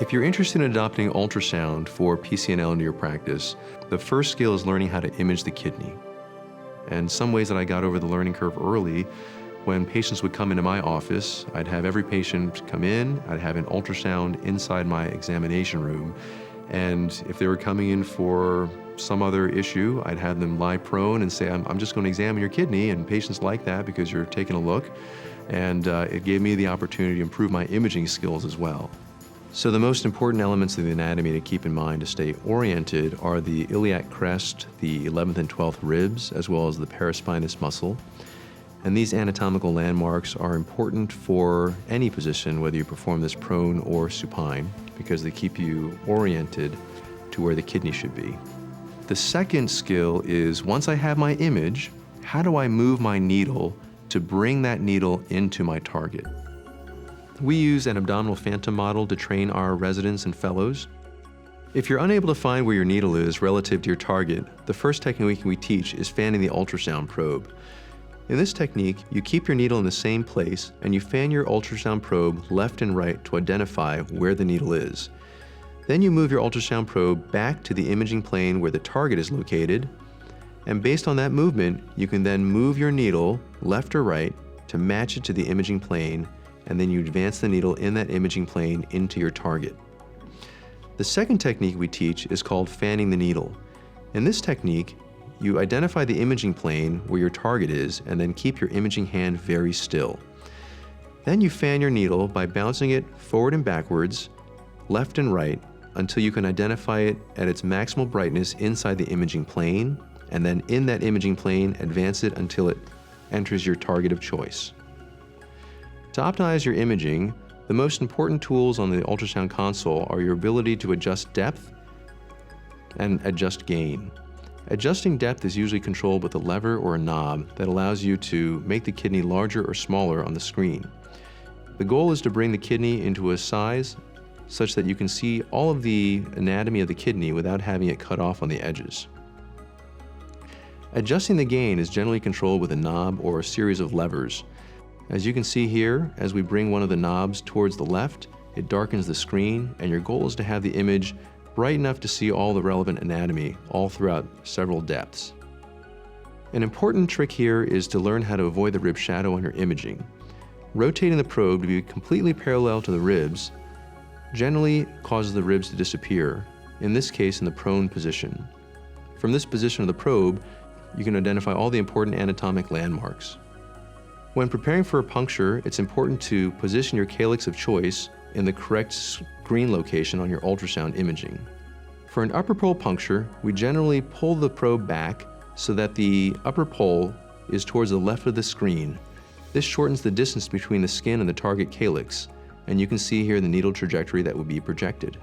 If you're interested in adopting ultrasound for PCNL into your practice, the first skill is learning how to image the kidney. And some ways that I got over the learning curve early, when patients would come into my office, I'd have every patient come in, I'd have an ultrasound inside my examination room, and if they were coming in for some other issue, I'd have them lie prone and say, I'm just going to examine your kidney, and patients like that because you're taking a look, and it gave me the opportunity to improve my imaging skills as well. So the most important elements of the anatomy to keep in mind to stay oriented are the iliac crest, the 11th and 12th ribs, as well as the paraspinous muscle. And these anatomical landmarks are important for any position, whether you perform this prone or supine, because they keep you oriented to where the kidney should be. The second skill is, once I have my image, how do I move my needle to bring that needle into my target? We use an abdominal phantom model to train our residents and fellows. If you're unable to find where your needle is relative to your target, the first technique we teach is fanning the ultrasound probe. In this technique, you keep your needle in the same place and you fan your ultrasound probe left and right to identify where the needle is. Then you move your ultrasound probe back to the imaging plane where the target is located, and based on that movement, you can then move your needle left or right to match it to the imaging plane, and then you advance the needle in that imaging plane into your target. The second technique we teach is called fanning the needle. In this technique, you identify the imaging plane where your target is and then keep your imaging hand very still. Then you fan your needle by bouncing it forward and backwards, left and right, until you can identify it at its maximal brightness inside the imaging plane, and then in that imaging plane, advance it until it enters your target of choice. To optimize your imaging, the most important tools on the ultrasound console are your ability to adjust depth and adjust gain. Adjusting depth is usually controlled with a lever or a knob that allows you to make the kidney larger or smaller on the screen. The goal is to bring the kidney into a size such that you can see all of the anatomy of the kidney without having it cut off on the edges. Adjusting the gain is generally controlled with a knob or a series of levers. As you can see here, as we bring one of the knobs towards the left, it darkens the screen, and your goal is to have the image bright enough to see all the relevant anatomy all throughout several depths. An important trick here is to learn how to avoid the rib shadow on your imaging. Rotating the probe to be completely parallel to the ribs generally causes the ribs to disappear, in this case in the prone position. From this position of the probe, you can identify all the important anatomic landmarks. When preparing for a puncture, it's important to position your calyx of choice in the correct screen location on your ultrasound imaging. For an upper pole puncture, we generally pull the probe back so that the upper pole is towards the left of the screen. This shortens the distance between the skin and the target calyx, and you can see here the needle trajectory that will be projected.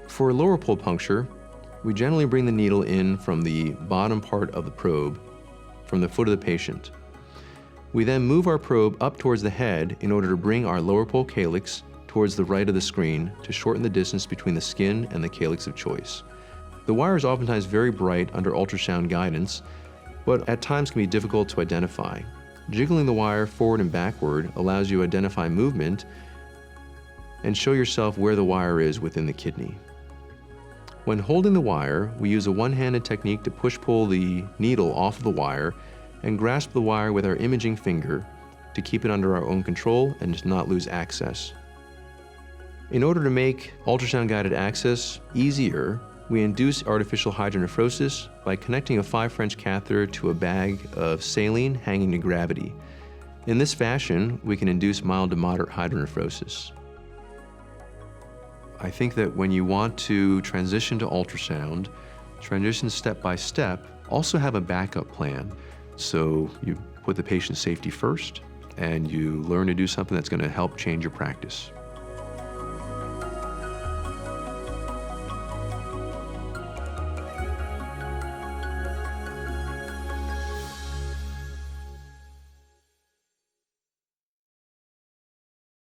For a lower pole puncture, we generally bring the needle in from the bottom part of the probe, from the foot of the patient. We then move our probe up towards the head in order to bring our lower pole calyx towards the right of the screen to shorten the distance between the skin and the calyx of choice. The wire is oftentimes very bright under ultrasound guidance, but at times can be difficult to identify. Jiggling the wire forward and backward allows you to identify movement and show yourself where the wire is within the kidney. When holding the wire, we use a one-handed technique to push-pull the needle off of the wire and grasp the wire with our imaging finger to keep it under our own control and to not lose access. In order to make ultrasound-guided access easier, we induce artificial hydronephrosis by connecting a 5 French catheter to a bag of saline hanging to gravity. In this fashion, we can induce mild to moderate hydronephrosis. I think that when you want to transition to ultrasound, transition step by step, also have a backup plan. So you put the patient's safety first, and you learn to do something that's going to help change your practice.